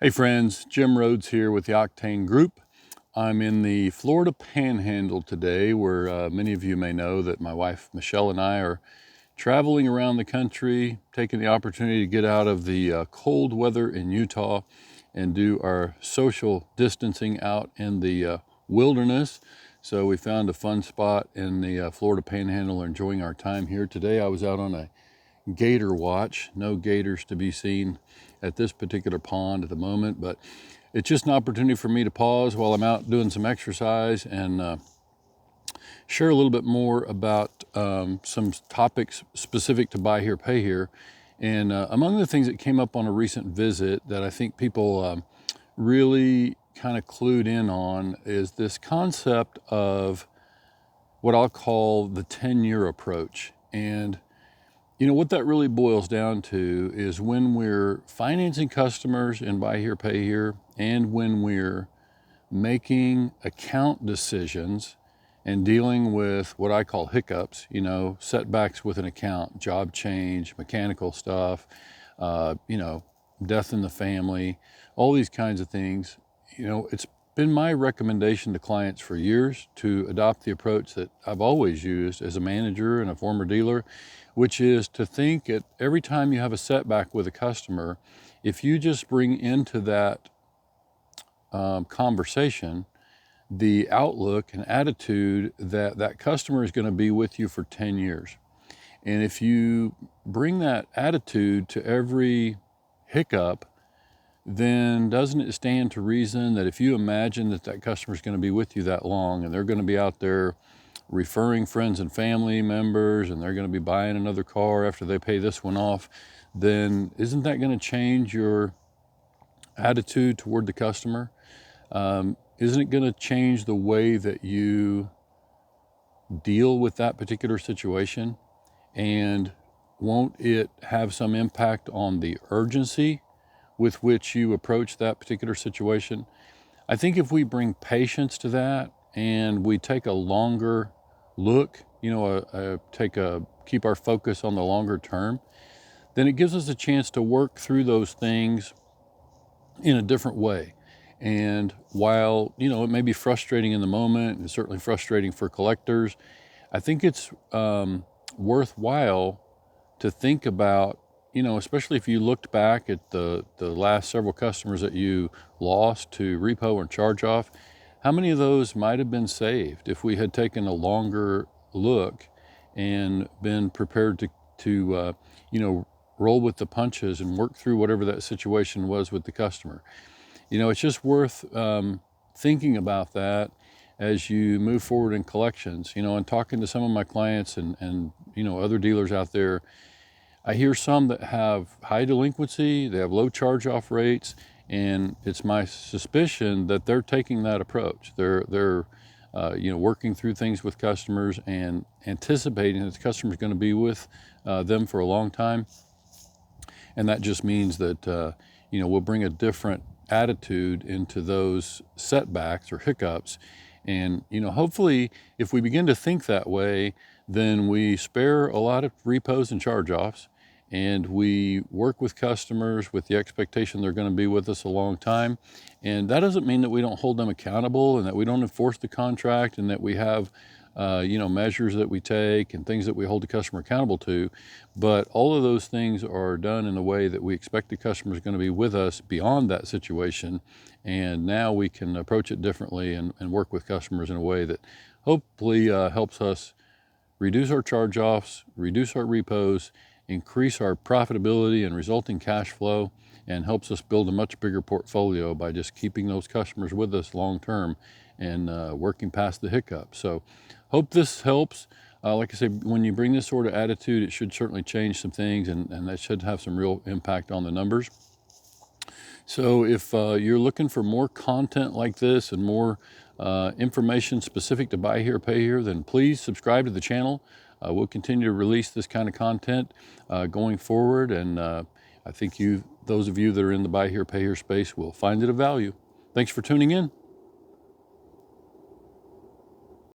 Hey friends, Jim Rhodes here with the Octane Group. I'm in the Florida Panhandle today, where many of you may know that my wife Michelle and I are traveling around the country, taking the opportunity to get out of the cold weather in Utah and do our social distancing out in the wilderness. So we found a fun spot in the Florida Panhandle, enjoying our time here. Today I was out on a gator watch. No gators to be seen at this particular pond at the moment, but it's just an opportunity for me to pause while I'm out doing some exercise and share a little bit more about some topics specific to buy here, pay here. And among the things that came up on a recent visit that I think people really kind of clued in on is this concept of what I'll call the 10-year approach. And you know, what that really boils down to is when we're financing customers in buy here, pay here, and when we're making account decisions and dealing with what I call hiccups, you know, setbacks with an account, job change, mechanical stuff, death in the family, all these kinds of things. You know, it's been my recommendation to clients for years to adopt the approach that I've always used as a manager and a former dealer, which is to think at every time you have a setback with a customer, if you just bring into that conversation the outlook and attitude that that customer is going to be with you for 10 years. And if you bring that attitude to every hiccup, then doesn't it stand to reason that if you imagine that that customer is going to be with you that long and they're going to be out there referring friends and family members and they're going to be buying another car after they pay this one off, then isn't that going to change your attitude toward the customer? Isn't it going to change the way that you deal with that particular situation? And won't it have some impact on the urgency with which you approach that particular situation? I think if we bring patience to that and we take a longer look, keep our focus on the longer term, then it gives us a chance to work through those things in a different way. And while, you know, it may be frustrating in the moment, and certainly frustrating for collectors, I think it's worthwhile to think about, you know, especially if you looked back at the last several customers that you lost to repo or charge off, how many of those might have been saved if we had taken a longer look and been prepared to roll with the punches and work through whatever that situation was with the customer. You know, it's just worth thinking about that as you move forward in collections. You know, and talking to some of my clients and other dealers out there, I hear some that have high delinquency, they have low charge-off rates, and it's my suspicion that they're taking that approach. They're working through things with customers and anticipating that the customer's going to be with them for a long time. And that just means that, we'll bring a different attitude into those setbacks or hiccups. And, hopefully if we begin to think that way, then we spare a lot of repos and charge-offs, and we work with customers with the expectation they're going to be with us a long time. And that doesn't mean that we don't hold them accountable and that we don't enforce the contract and that we have measures that we take and things that we hold the customer accountable to. But all of those things are done in a way that we expect the customer is going to be with us beyond that situation. And now we can approach it differently and work with customers in a way that hopefully helps us reduce our charge-offs, reduce our repos, increase our profitability and resulting cash flow, and helps us build a much bigger portfolio by just keeping those customers with us long-term and working past the hiccups. So hope this helps. Like I said, when you bring this sort of attitude, it should certainly change some things, and that should have some real impact on the numbers. So if you're looking for more content like this and more information specific to buy here, pay here, then please subscribe to the channel. We'll continue to release this kind of content going forward, and I think those of you that are in the buy here, pay here space will find it of value. Thanks for tuning in.